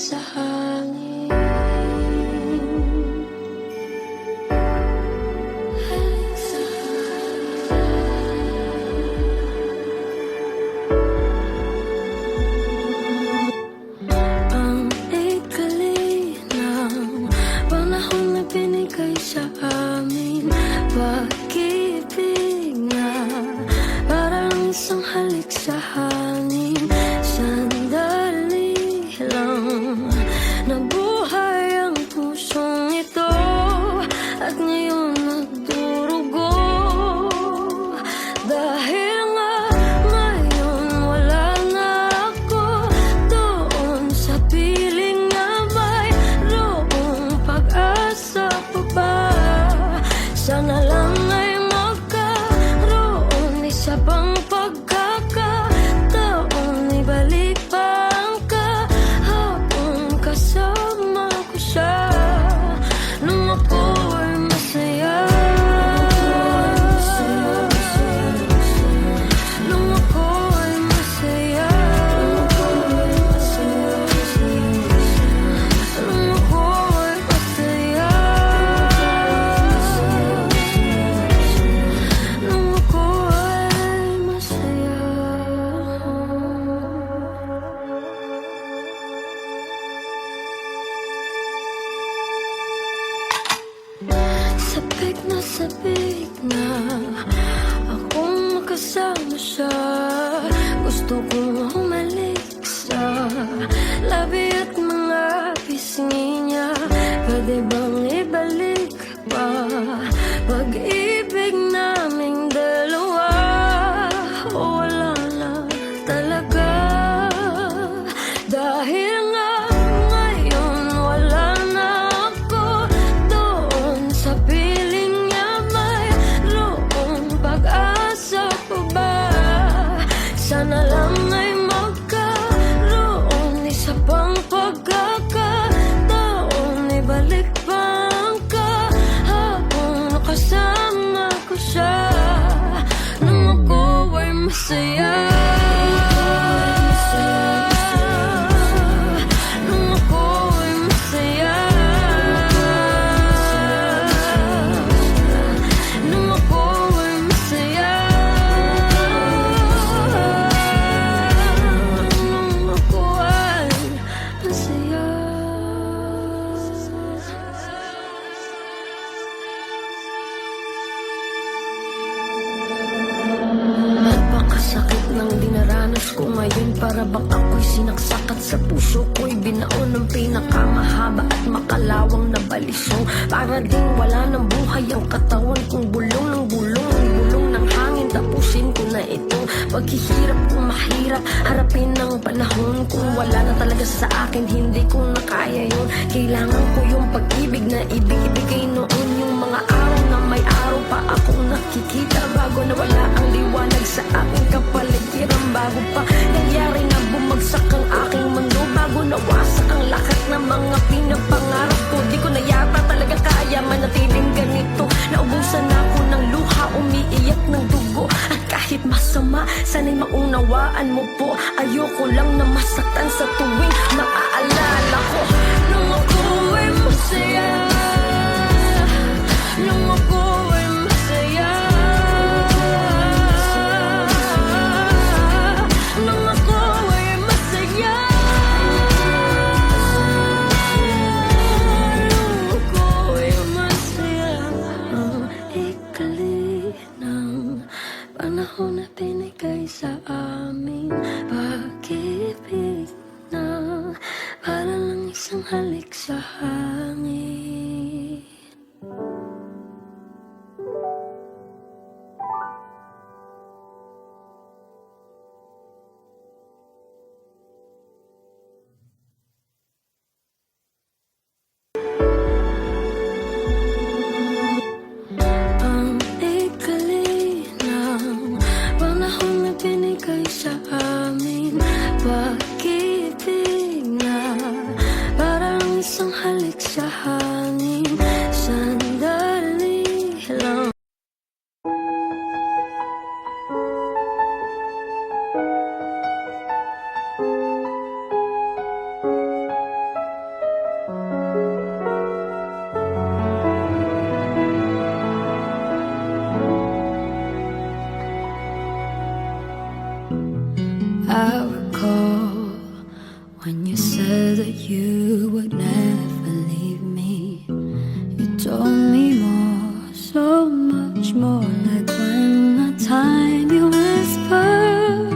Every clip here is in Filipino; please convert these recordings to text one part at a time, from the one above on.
sa hangin. Halik sa hangin. Ang ikli ng panahon na binigay sa amin, pag-ibig na para lang isang halik sa hangin. Sandali lang nabuhay ang pusong ito at ngayon nagdurugo. Dahil nga ngayon wala na ako doon sa piling na mayroong pag-asa pa ba. Sana lang ay magkaroon isa pang pagkakataon, ibalik pa ang kahapon kasama ko siya nung ako ay masaya. Nung ako ay masaya. Nung ako ay masaya. Nung ako ay masaya. Sabik na akong makasama siya. Gusto kong humalik sa labi at mga pisngi niya. Pwede bang ibalik pa pag-ibig naming dalawa? O wala na talaga? Dahil nga ngayon wala na ako doon sa piling niya, mayroong pag-asa pa ba. Sana lang ay magkaroon isa pang pagkakataon, ibalik pa ang kahapon kasama ko siya nung ako ay masaya. Nung ako ay masaya. Nung ako ay masaya. Nung ako ay masaya. Napakasakit ng dinaranas ko ngayon, para bang ako'y sinaksakat sa puso ko'y binaon ng pinakamahaba at makalawang na balisong. Para ding wala ng buhay ang katawan kong bulong ng bulong, bulong ng hangin. Tapusin ko na itong paghihirap kung mahirap harapin ng panahon. Kung wala na talaga sa akin, hindi ko na kaya yun. Kailangan ko yung pag-ibig na ibigay noon, yung mga araw na may araw pa akong nakikita bago nawala ang liwanag sa aking kapaligiran. Bago pa nangyari na bumagsak ang aking mundo, bago nawasak ang lahat ng mga pinapangarap ko. Di ko na yata talaga kaya manatiling ganito. Naubusan ako ng luha, umiiyak ng dugo. At kahit masama, sana'y maunawaan mo po. Ayoko lang na masaktan sa tuwing maaalala ko nung ako ay masaya. Nung ako ay masaya. Nung ako ay masaya. Nung ako ay masaya. Ang ikli ng panahon na binigay sa amin, pag-ibig na para lang isang halik sa hangin. Ang ikli ng panahon na binigay sa amin, pag-ibig na para lang isang halik sa hangin. Sandali lang told me more, so much more. Like when the time you whispered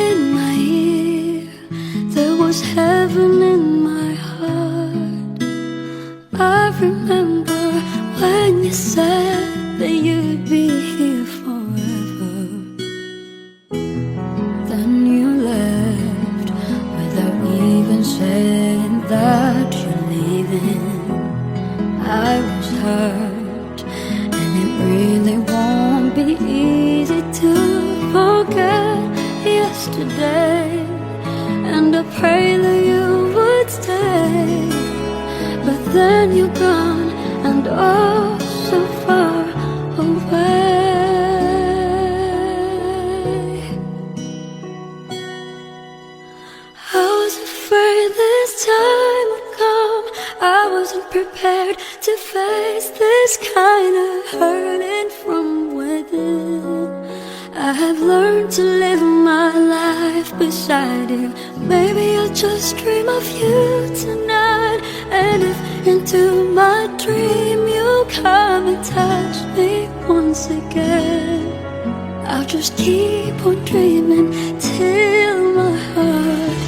in my ear, there was heaven in my heart. I remember when you said that you'd be here forever. Then you left without even saying that you're leaving. I was hurt, and it really won't be easy to forget yesterday. And I pray that you would stay, but then you're gone, and oh, so far away. I was afraid this time would come. I wasn't prepared to face this kind of hurting from within. I have learned to live my life beside you. Maybe I'll just dream of you tonight. And if into my dream you come and touch me once again, I'll just keep on dreaming till my heart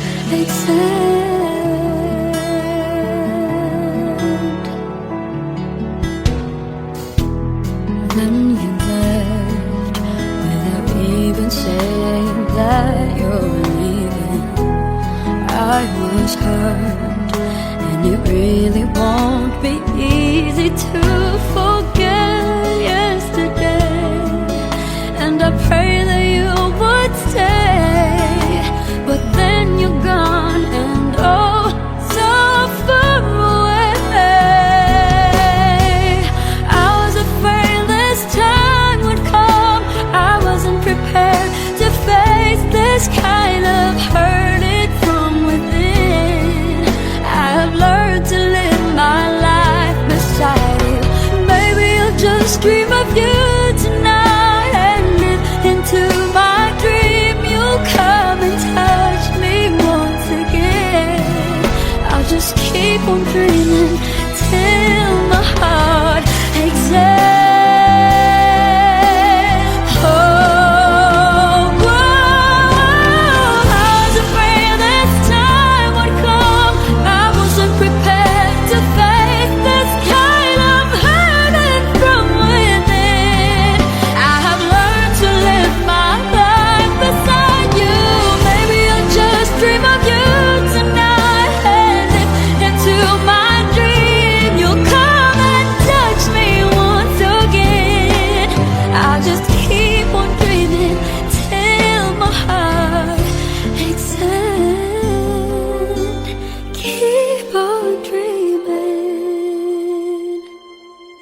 exhales. Then you left without even saying that you're leaving. I was hurt, and it really won't be easy to forget yesterday. And I pray that you would stay, but then you're gone, and oh, so far away. I was afraid this time would come. I wasn't prepared to face this kind of hurting from within. I have learned to live my life beside you. Maybe I'll just dream of you tonight, and if into my dream you'll come and touch me once again, I'll just keep on dreaming till my heart exhales.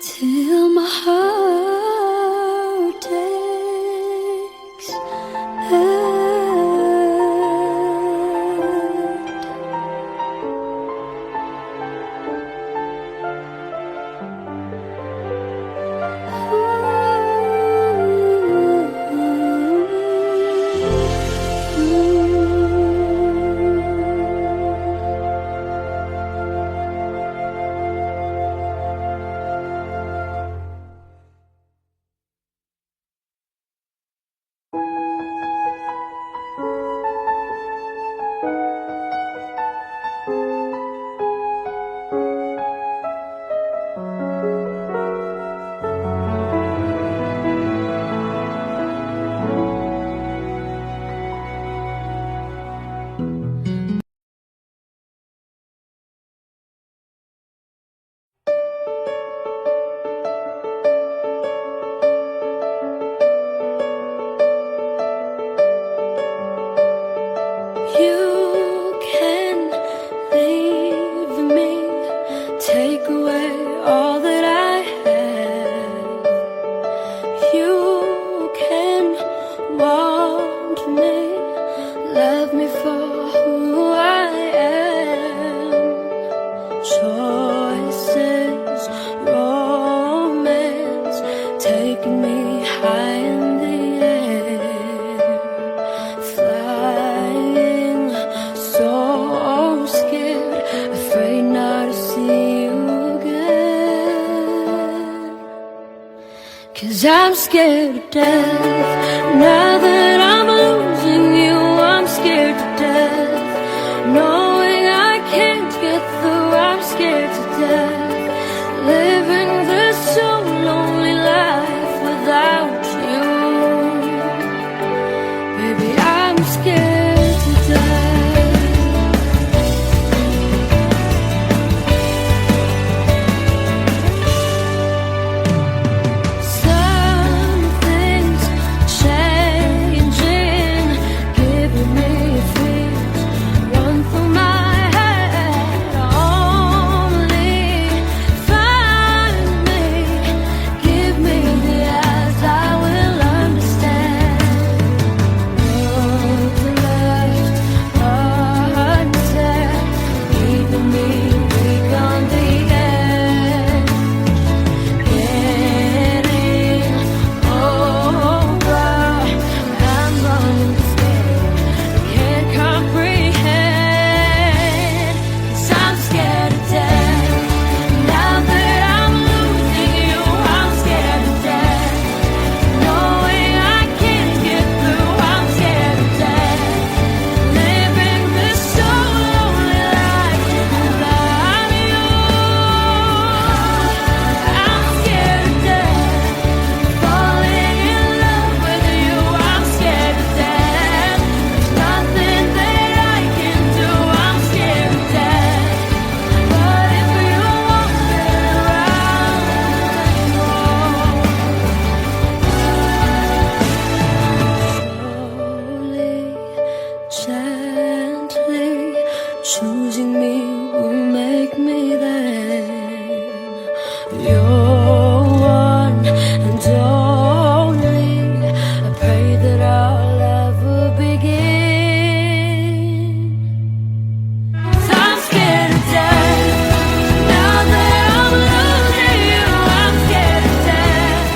Till my heart takes You can leave me, take away all that I have. You can want me, love me for who I am. Choices, romance, taking me high in the air. Flying, so scared, afraid not to see you again. 'Cause I'm scared to death. Now that I'm losing you, I'm scared to death. Knowing I can't get through, I'm scared to death. Living this so lonely life without you. Baby, I'm scared to death. Something's changing, giving me fears run through my head. Only find me, give me the eyes, I will understand. What's left unsaid, leaving me weak on the edge. Getting over, I'm running scared, can't comprehend. 'Cause I'm scared to death. Now that I'm losing you, I'm scared to death. Knowing I can't get through, I'm scared to death. Living this so lonely life without you. I'm scared to death. Falling in love with you, I'm scared to death. There's nothing that I can do, I'm scared to death. But if you won't get around anymore, slowly, gently, choosing me will make me then your one and only. I pray that our love will begin. 'Cause I'm scared to death. Now that I'm losing you, I'm scared to death.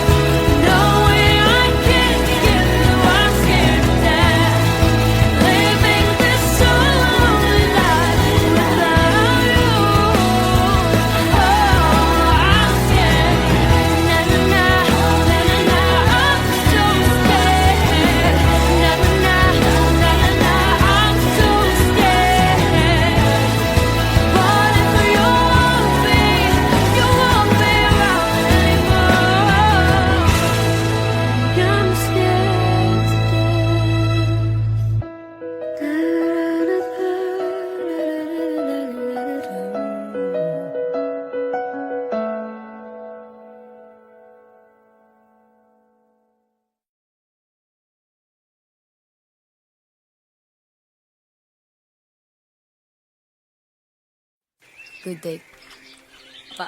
Knowing I can't get through, I'm scared to death. Living this so lonely life without you. Oh, I'm scared. Na na na, na na na, I'm so scared. Na na na, na na na, I'm so scared. But if you won't be around anymore. I'm scared to Good day, pa.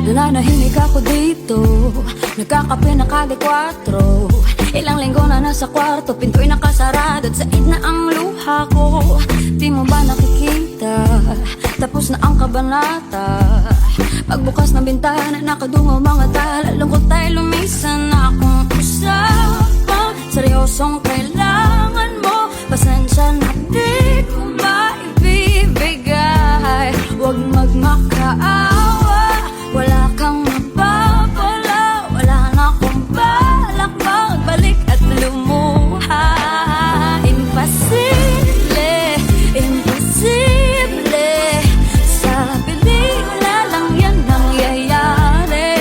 Nananahimik ako dito, nagkakape na kada 4. Ilang linggo na nasa kwarto, pinto'y nakasarado at said na ang luha ko. Di mo ba nakikita, tapos na ang kabanata. Pagbukas ng bintana, nakadungaw mga tala. Lungkot tayo lumisan na akong usapan. Seryosong kailangan mo, pasensya na di ko maibibigay. Huwag magmakaawa, wala kang mapapala. Wala na akong balak magbalik at lumuha. Imposible, imposible, sa pelikula lang yan nangyayari.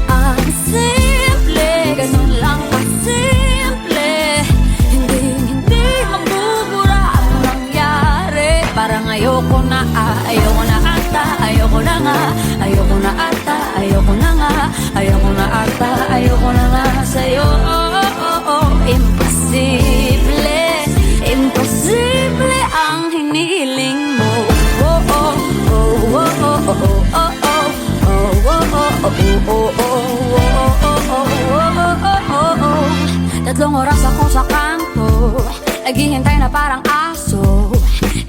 Ang simple, ganun lang kasimple. Hindi magbubura ang nangyari. Parang ayoko na ata, ayoko na nga. Ayoko na ata, ayoko na nga. Ayoko na ata, ayoko na nga sa'yo. Imposible, imposible ang hiniling mo. Tatlong oras ako sa kanto, naghihintay na parang aso.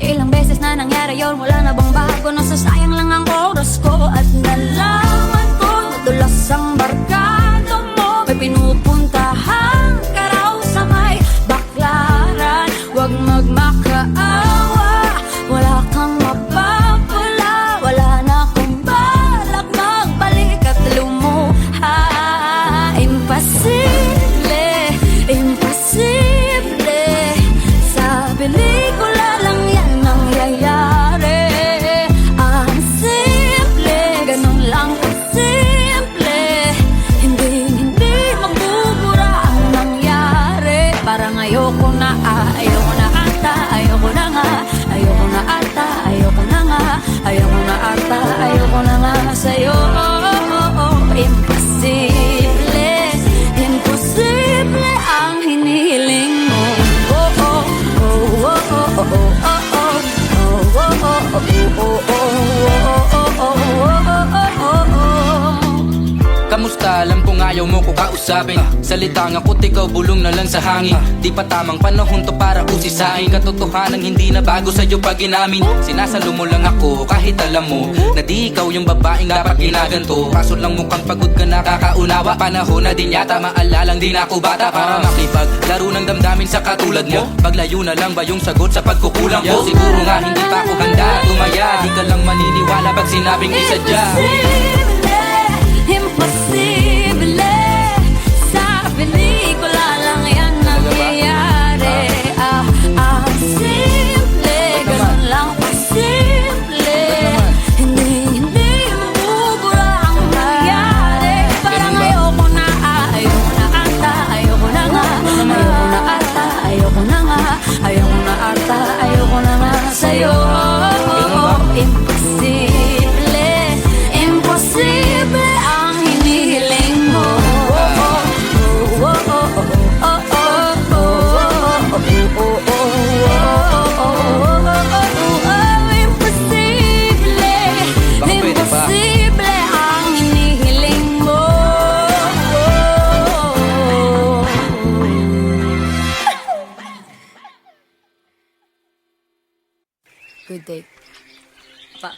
Ilang beses na nangyari yun, wala na bang bago? Nasasayang lang ang oras ko at nalaman ayoko na ata, ayoko na nga sa'yo. Imposible, imposible ang hinihiling mo. Oh, oh, oh, oh, oh, oh, oh, oh, oh, oh, oh, oh, oh, oh. Kamusta? Alam kong ayaw mo ko kausapin. Salitang ako't ikaw bulong na lang sa hangin. Di pa tamang panahon to para usisain. Katotohanan hindi na bago sa'yo pag inamin. Sinasalo mo lang ako kahit alam mo na di ikaw yung babaeng dapat ginaganto. Kaso lang mukhang pagod ka nakakaunawa. Panahon na din yata maalalang din ako bata para makipag laro ng damdamin sa katulad mo. Paglayo na lang ba yung sagot sa pagkukulang ko? Siguro nga hindi pa ako handa tumaya. Di ka lang maniniwala pag sinabing isadya. Imposible, sa pelikula lang yan nangyayari. Simple, ganun lang kasimple. Hindi mabubura ang nangyari. Parang ayoko na ata, ayoko na nga. Ayoko na ata, ayoko na nga. Ayoko na ata, ayoko na nga sa'yo. Imposible, imposible ang hinihiling mo. Imposible, imposible ang hinihiling mo. Good day. Pa.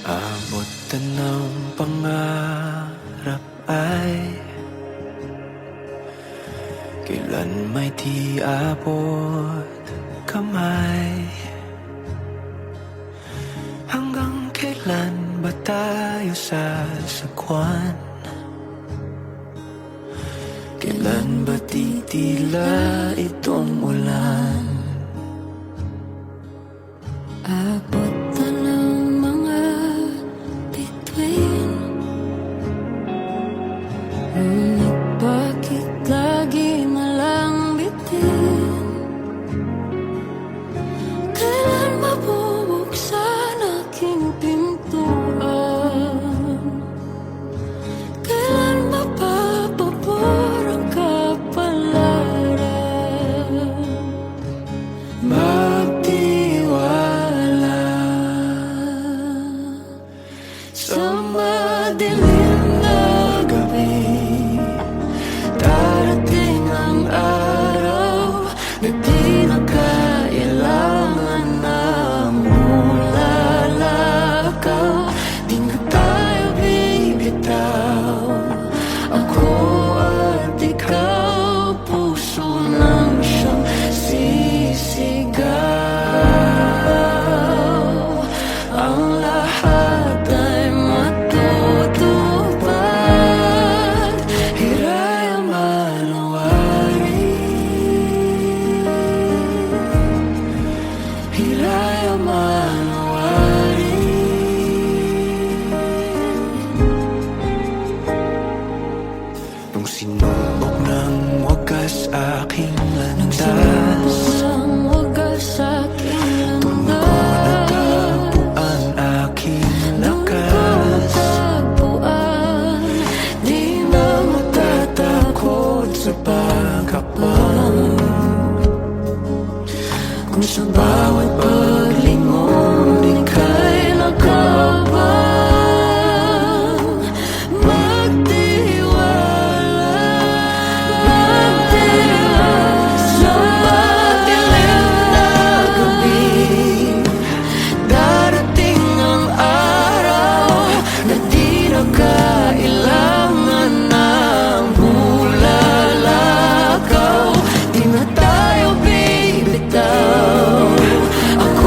Abutan ng pangarap ay kailan may di abot kamay. Hanggang kailan ba tayo sasakwan? Kailan ba titila itong ulan? Abot na ng mga bituin. Ngunit bakit lagi malang bitin? Kailan mabubuksan aking pintuan? Kailan mapapabor ang kapalaran? Magtiwala sa madilim na gabi. Darating ang araw na di na kailangan ng lalakaw. Di na tayo bibitaw, ako at ikaw. Puso ng siyang sisigaw. Ang lahat ay matutupad. Hiraya manawari, hiraya manawari. Nung sinubok ng wagas aking landas, Ang wagas aking doon ko natagpuan aking lakas. tagpuan. Di na matatakot sa pagkakwan. Kung sa bawat paglingon ika'y nakabang. Magtiwala, magtiwala sa madilim na gabi. Darating ang araw na di na kailangan ng bulalakaw. Di na tayo bibitaw, ako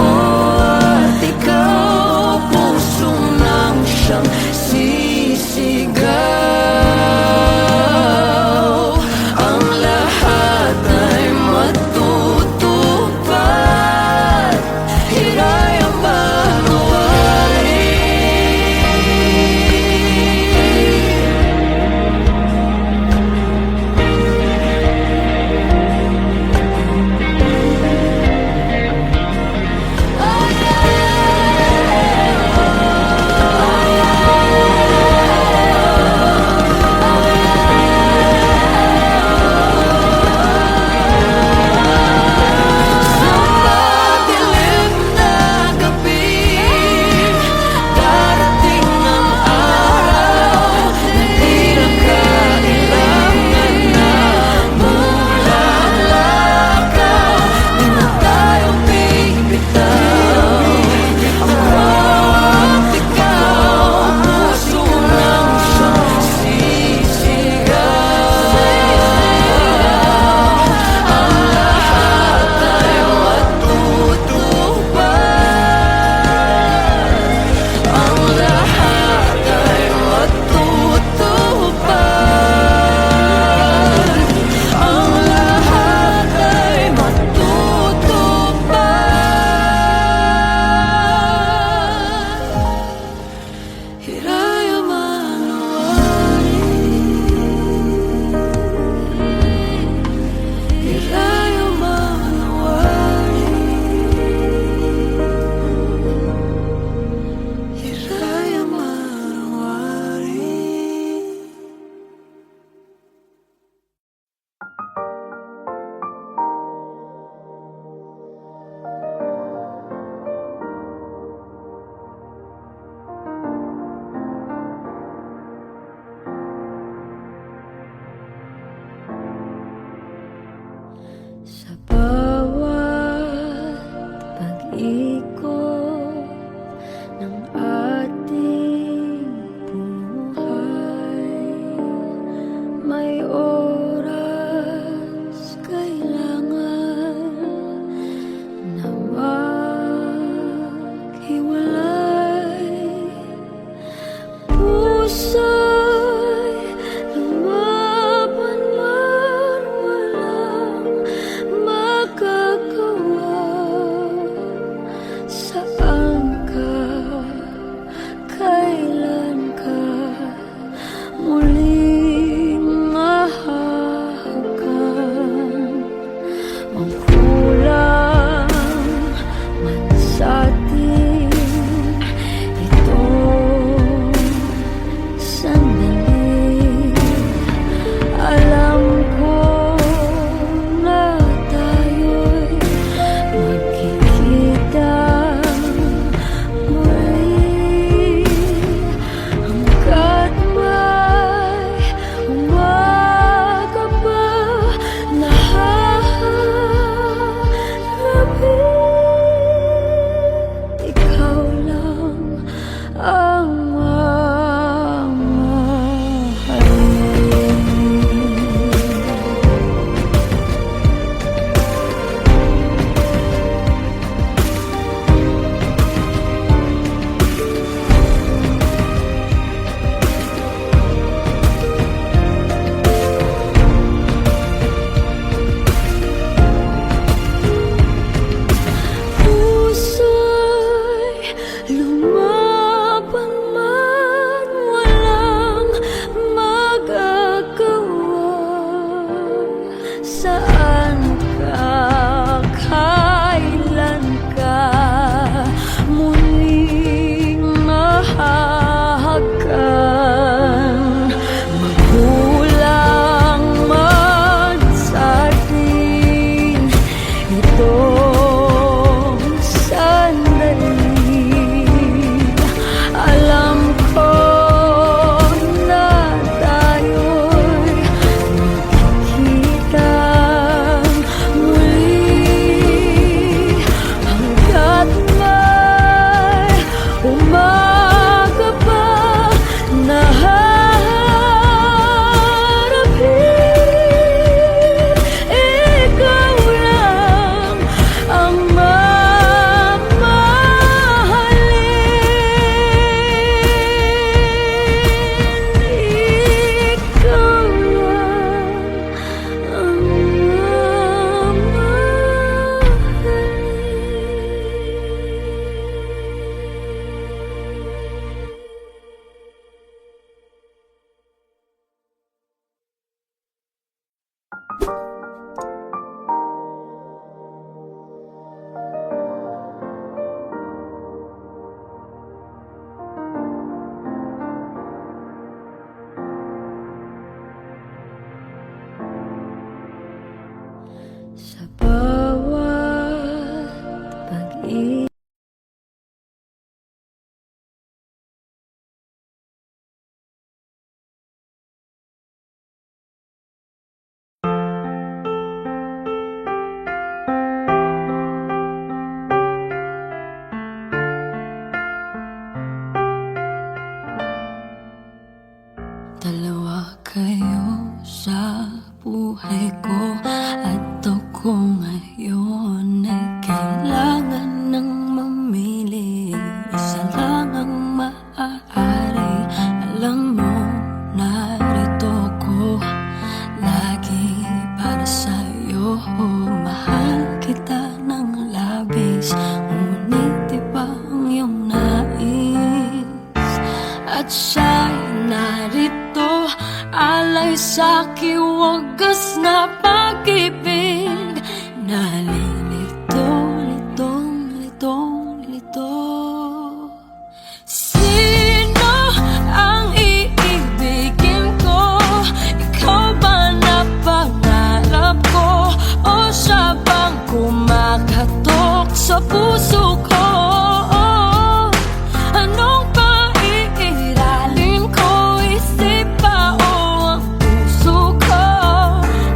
nais. Dalawa kayo sa buhay ko at ako ngayon ay kailangan ng mamili. Isa lang ang maaari. Alam mo, narito ko lagi para sa'yo. Mahal kita ng labis, ngunit iba ang iyong nais. At siya'y narito, alay sa'ki wagas na pag-ibig. Nalilito, litong, litong, lito. Sino ang iibigin ko? Ikaw ba na pangarap ko? O siya bang kumakatok sa puso ko? Anong paiiralin ko? Isip ba o ang puso ko?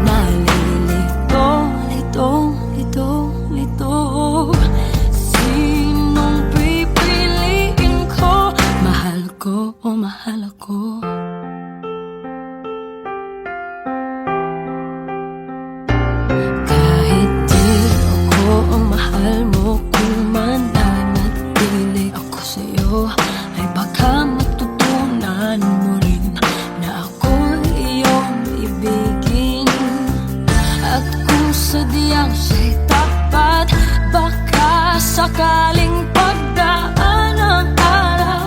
Nalilito, litong, litong, lito. Sinong pipiliin ko? Mahal ko o mahal ako? Kahit di ako ang mahal mo, kung mananatili ako sa'yo, ay baka matutunan mo rin na ako iyong ibigin. At kung sadyang siya'y tapat, baka sakaling pagdaan ang araw,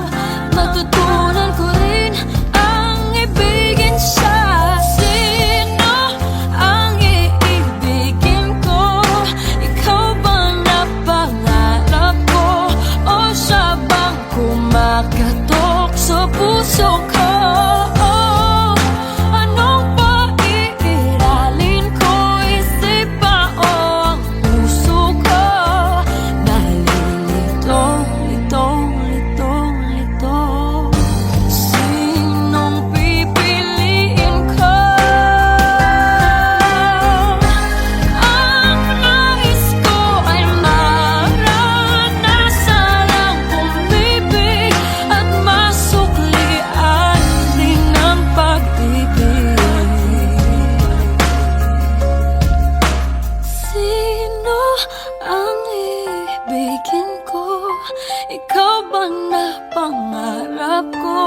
matutunan ko rin ang ibigin siya. Sino ang iibigin ko? Ikaw ba na pangarap ko? O siya bang kumakatok sa puso ko? Anong paiiralin ko? Isip ba o ang puso ko? Nalilito, litong, litong, lito. Sinong pipiliin ko? Ang nais ko ay maranasan ang pumibig at masuklian din ang pag-ibig. Sino ang ibigin ko? Ikaw ba na pangarap ko?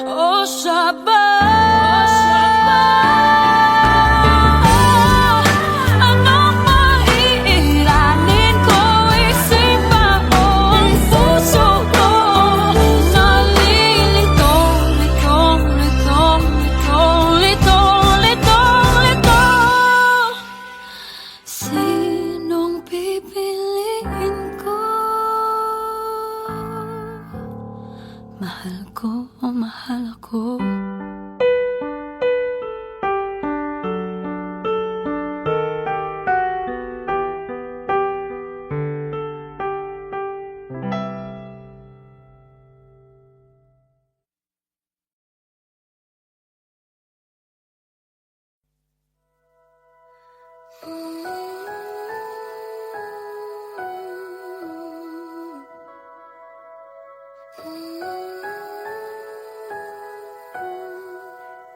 O siya ba? Anong maiiralin ko? Isip ba o ang puso ko? Nalilito, litong, litong, litong, litong, litong, lito. Sinong pipiliin ko? Mahal ko o mahal ako?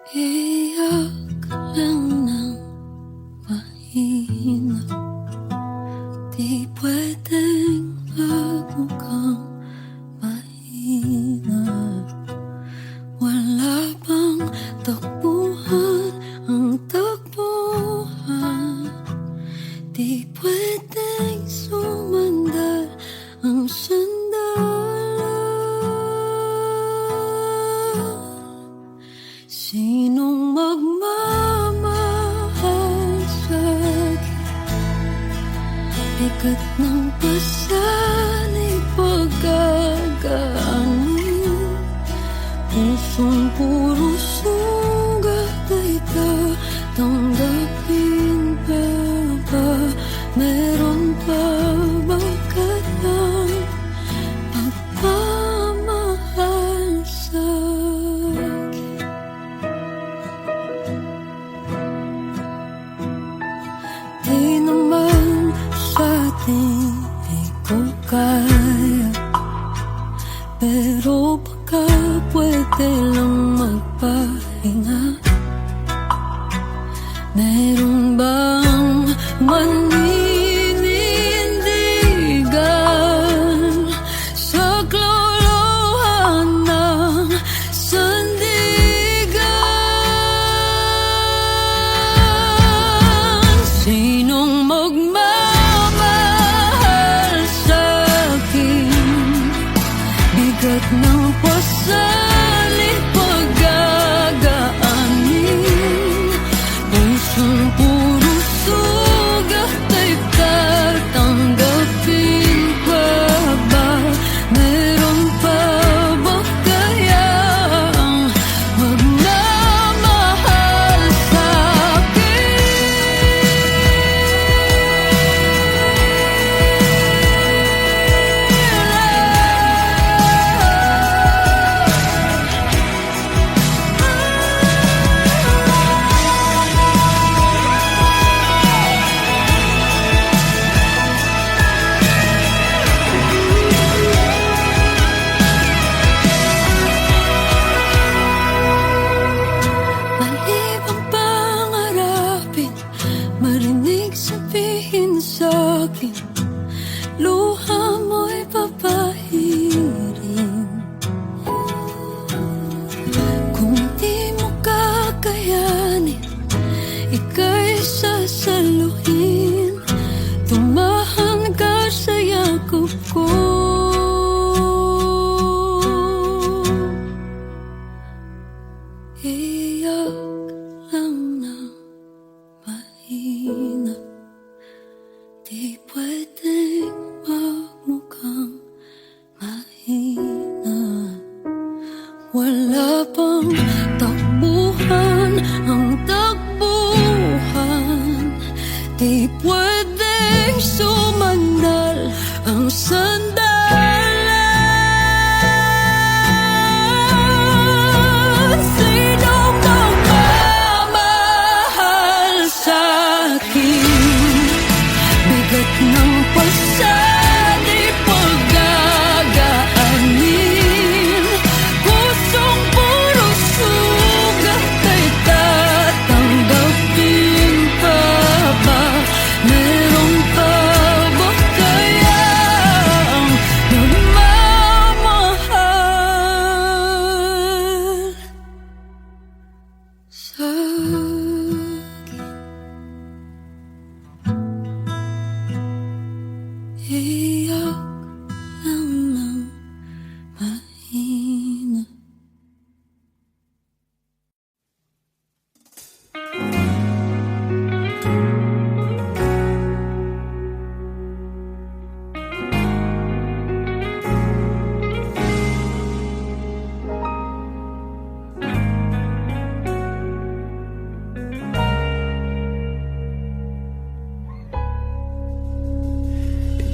Iyak lang ng mahina, di pwedeng magmukhang mahina. Wala bang takbuhan ang takbuhan? Di pwedeng sumandal ang sandalan. Sinong magmamahal sa'kin? Bigat ng pasanay pagka kaya, pero baka pwede lang magpahinga. Meron bang maninindigan sa klolohan ng sandigan? Sinong magmamahal sa'kin? Bigat ng pasalit pagagaanin, pusong puro sugat ay tatanggapin pa ba? Meron pa ba kayang magmamahal Malibang pangarapin, marinig sabihin sa'kin, luha mo'y papahirin. Kung di mo kakayanin, ika'y sasaluhin, tumahan ka sa yakap ko. Iyak lang ng mahina, di pwedeng magmukhang mahina. Wala pang takbuhan ang takbuhan, di pwedeng sumandal ang sandalan. Sinong magmamahal sa'kin? Bigat ng pasali pagagaanin, pusong puro sugat ay tatanggapin pa ba? Meron pa ba kayang magmamahal sa'kin? Iyak lang ng mahina.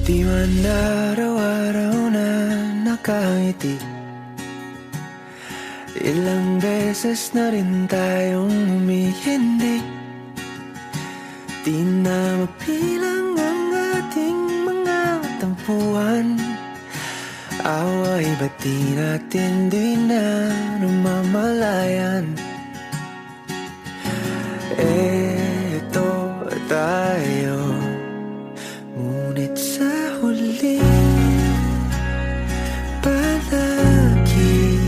Di man araw-araw na nakangiti, ilang beses na rin tayong humihindi. Di na mapilang ang ating mga tampuhan, away ba't di natin di na namamalayan? Eto tayo, ngunit sa huli palagi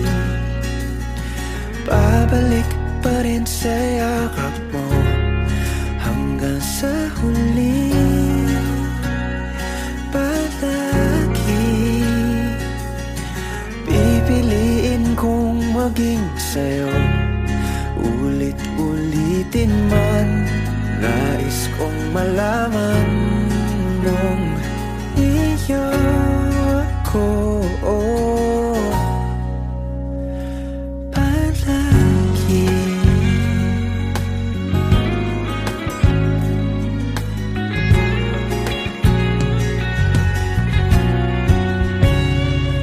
babalik pa rin sa yakap mo. Hanggang sa huli palagi pipiliin kong maging sa'yo. Ulit-ulitin man, nais kong malaman nung iyo ako palagi.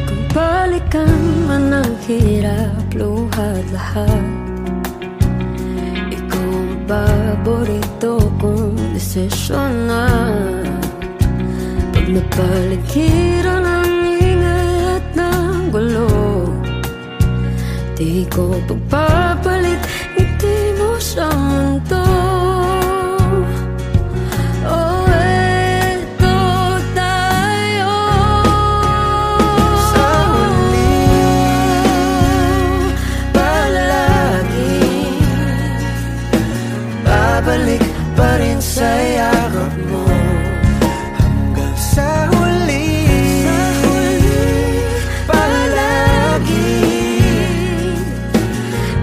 Kung balikan man ang hirap, luhat lahat, ikaw ang paborito kong desisyon na. Pag Napaligiran ang ingay at ng gulo. Di ko pagpapalit ngiti mo sa mundo. Oh, eto tayo Sa huli, palagi babalik pa rin sa yakap mo. Hanggang sa huli, palagi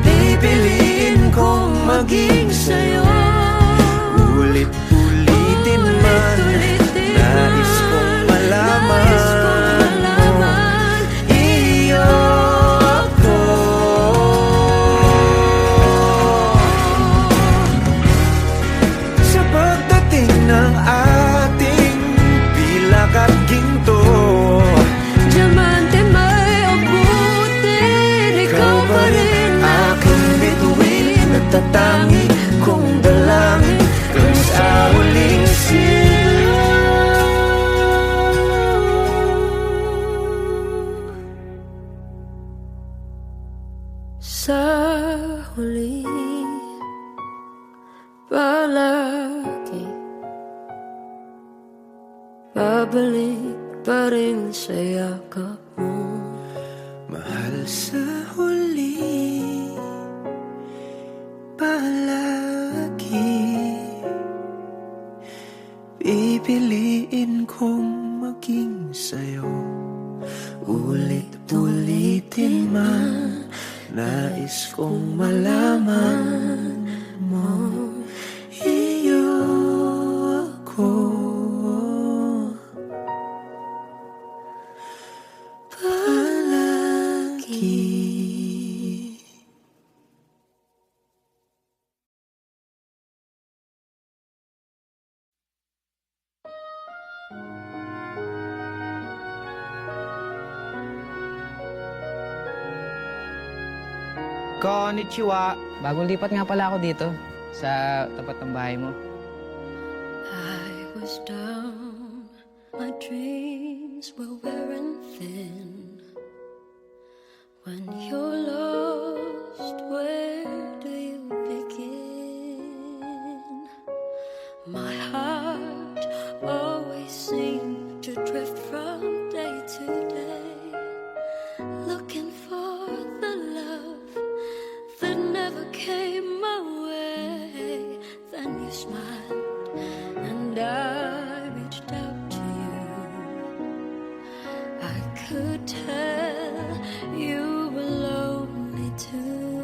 pipiliin kong maging sa'yo. Ulit-ulitin man, nais kong malaman mo, iyo ako. Sa pagdating ng ating pilak at ginto, Diamante may abutin, ikaw pa rin aking bituin at tatangi kong dalangin kung sa huling sa huli, palagi babalik pa rin sa yakap mo. mahal sa huli, palagi pipiliin kong maging sa'yo. Ulit-ulitin man, nais kong malaman mo, iyo ako. Palagi. Konnichiwa. Bagong lipat nga pala ako dito sa tapat ng bahay mo. I was down, my dreams were wearing thin. When you're lost, where do you begin? My heart always seemed to drift from day to day, looking for the love that never came my way. Then you smiled and I reached out to you. I could tell you were lonely too.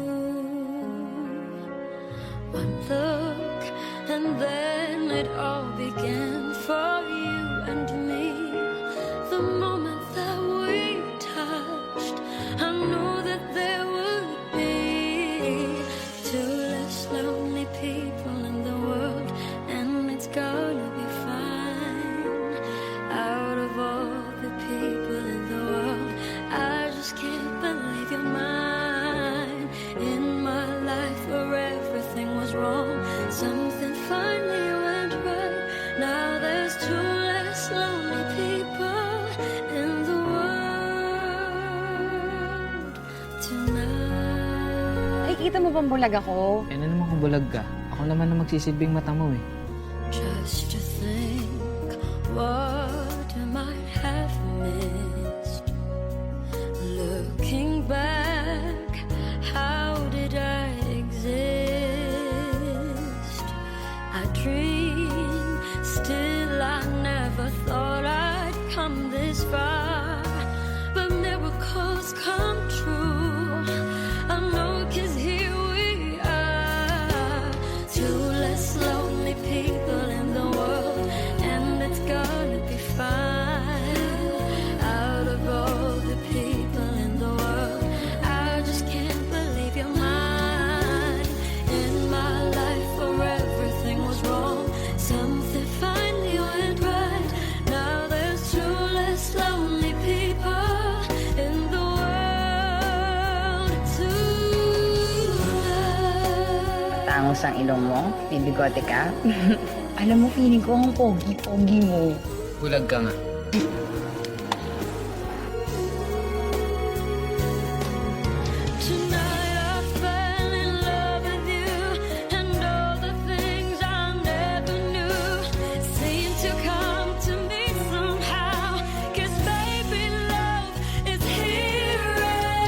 One look and then it all began for you and me. The moment that we touched, I knew that there would be two less lonely people in the world, and it's gonna be fine. Out of all the people in the world, I just can't believe you're mine. In my life where everything was wrong, something finally went right. Now there's two less lonely people in the world tonight. Ay, kita mo bang bulag ako? Eh, ano naman kung bulag ka? Ako naman ang magsisilbing mata mo eh. Just to think what I might have missed. Looking back, how did I exist? I dream, still I never thought I'd come this far. But miracles come true, I know, 'cause here we are. Two less lonely people in the world, and it's gonna be fine. Out of all the people in the world, I just can't believe you're mine. In my life where everything was wrong, something finally went right. Now there's two less lonely people in the world tonight. Tangos ang ilong mo? Bibigote ka? Alam mo, feeling ko ang pogi-pogi mo. Bulag ka nga. Tonight I fell in love with you, and all the things I never knew seem to come to me somehow. 'Cause baby, love is here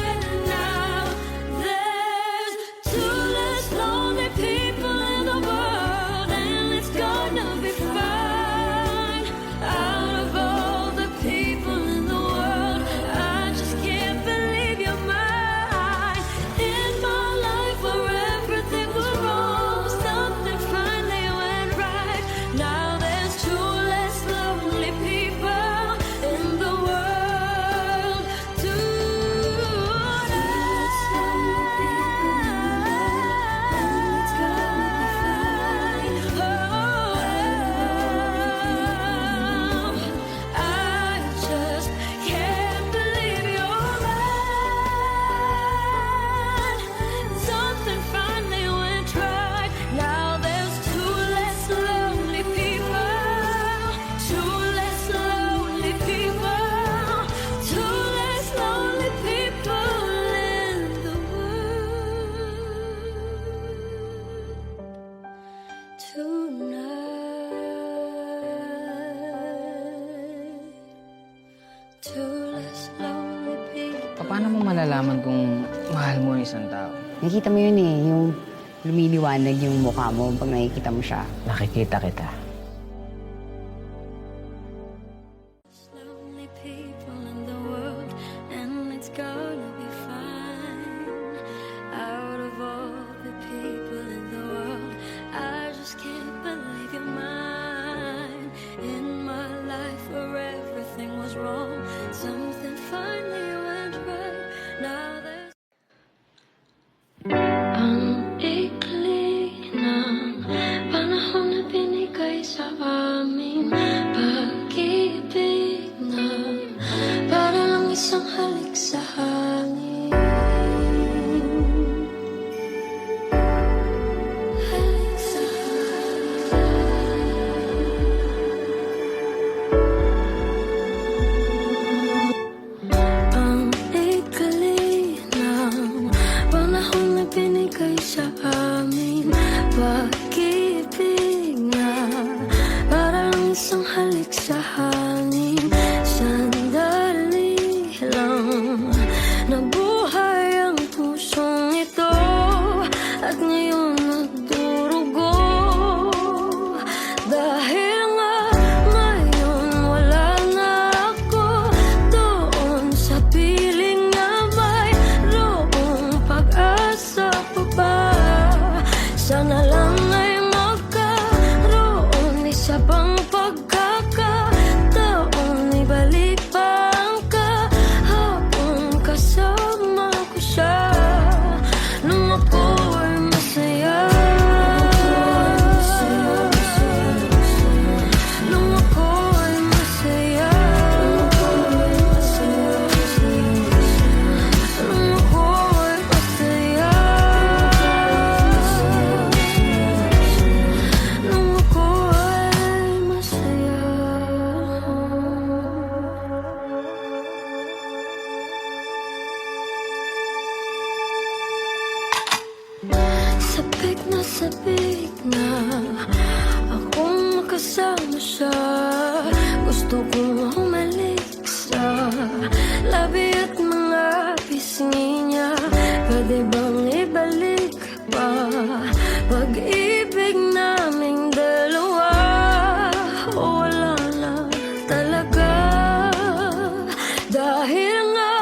and now. There's two less lonely people in the world, and it's gonna be fine. Out of all the people in the world, I just can't believe you're mine. In my life where everything was wrong, something finally went right. Now there's two less lonely people in the world tonight. Oh, I just can't believe you're mine. Something finally went right. Now there's two less lonely people. Two less lonely people. Two less lonely people in the world tonight. Two less lonely people. Paano mo malalaman kung mahal mo ang isang tao? Nakikita mo yun eh, yung lumiliwanag yung mukha mo pag nakikita mo siya. Nakikita kita. Lonely people in the world, and it's gonna be fine. Out of all the people in the world, I just can't believe you're mine. In my life where everything was wrong, something finally went right. Now there's ang ikli ng panahon na binigay sa amin, pag-ibig na para lang isang halik sa hangin. Halik sa hangin. Ang ikli ng panahon na binigay sa amin, pag-ibig na para lang isang halik sa hangin. Sandali lang nabuhay ang pusong ito, at ngayon nagdurugo. Dahil nga ngayon wala na ako doon sa piling na mayroong pag-asa pa ba. Sana lang ay magkaroon isa pang pagkakataon, ibalik pa ang kahapon, kasama ko siya nung ako ay masaya. Nung ako ay masaya. Nung ako ay masaya. Nung ako ay masaya. Sabik na akong makasama siya. Gusto kong humalik sa labi at mga pisngi niya. Pwede bang ibalik pa pag-ibig naming dalawa? O wala na talaga? Dahil nga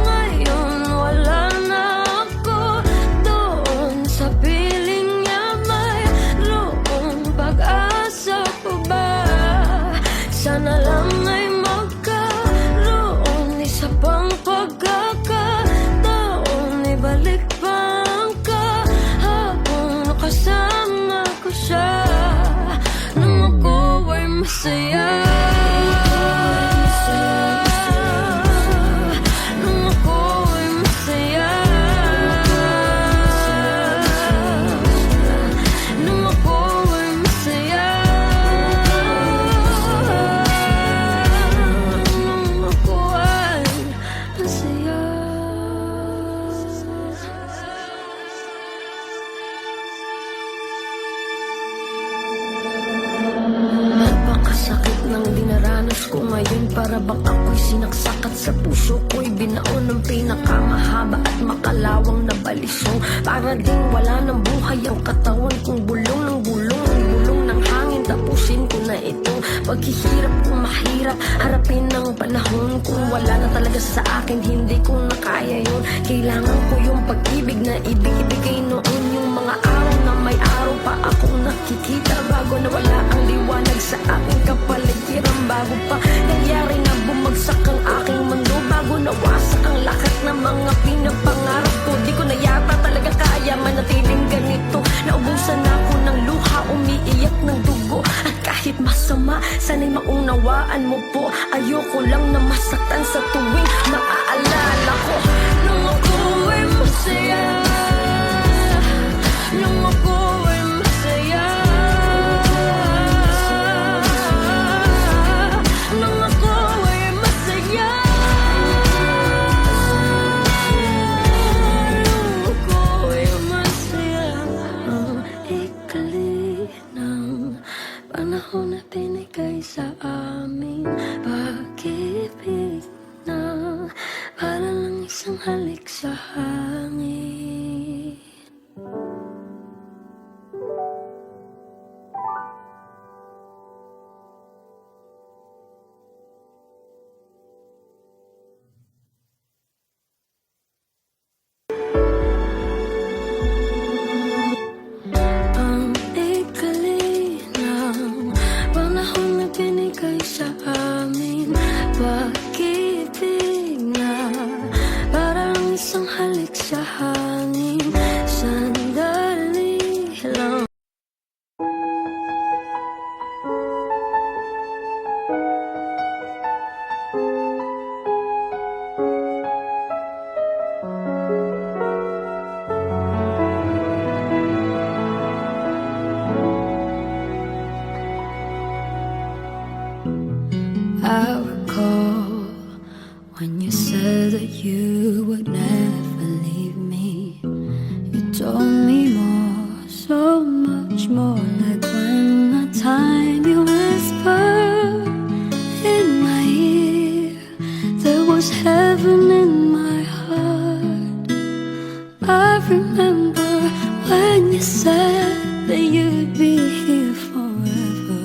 ngayon wala na ako doon sa piling niya, mayroong pag-asa pa ba? Sana lang ay magkaroon isa pang pagkakataon, ibalik pa ang kahapon, kasama ko siya nung ako ay masaya. Nung ako ay masaya. Nung ako ay masaya. ako'y sinaksak at sa puso ko'y binaon ng pinakamahaba at makalawang na balisong. Para ding wala ng buhay ang katawan kong bulong ng gulong, ang bulong ng hangin. Tapusin ko na itong paghihirap kung mahirap harapin ng panahon. Kung wala na talaga sa akin, hindi ko na kaya yun. Kailangan ko yung pag-ibig na ibigay noon. Yung mga araw na may araw pa akong nakikita, bago na wala ang liwanag sa aking kapaligiran, bago pa nangyari na bumagsak ang aking mundo, bago nawasak ang lahat ng mga pinapangarap ko. Di ko na yata talaga kaya manatiling ganito. Naubusan ako ng luha, umiiyak ng dugo. At kahit masama, sana'y maunawaan mo po. Ayoko lang na masaktan sa tuwing maaalala ko. Nung ako'y masaya, nung ako'y masaya, nung ako'y masaya, nung ako'y masaya. Ang ikli ng panahon na binigay sa amin, pag-ibig na para lang isang halik sa hangin. Ang ikli ng panahon na binigay sa amin, pag-ibig na para lang isang halik sa hangin. Sandali lang. I recall when you said that you would never leave me. You told me more, so much more. Like when the time you whispered in my ear, there was heaven in my heart. I remember when you said that you'd be here forever.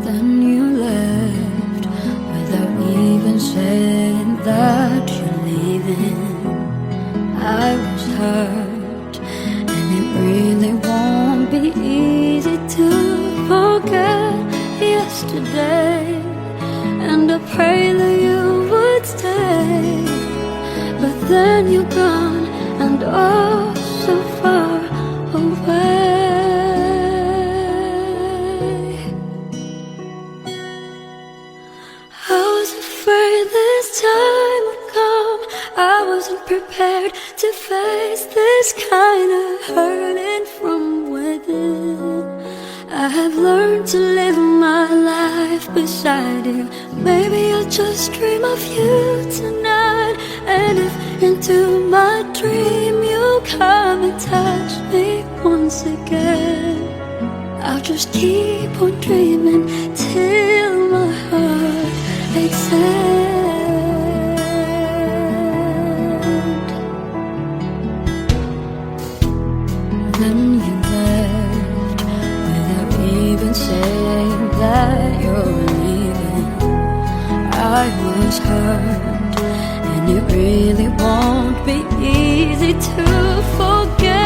Then you left without even saying that you're leaving. I was hurt, and it really won't be easy to forget yesterday. And I pray that you would stay, but then you're gone and oh so far away. I was afraid this time would come. I wasn't prepared to face this kind of hurting from within. I have learned to live my life beside you. Maybe I'll just dream of you tonight. And if into my dream you come and touch me once again, I'll just keep on dreaming till my heart expands. Then you left without even saying that you're leaving. I was hurt, and it really won't be easy to forget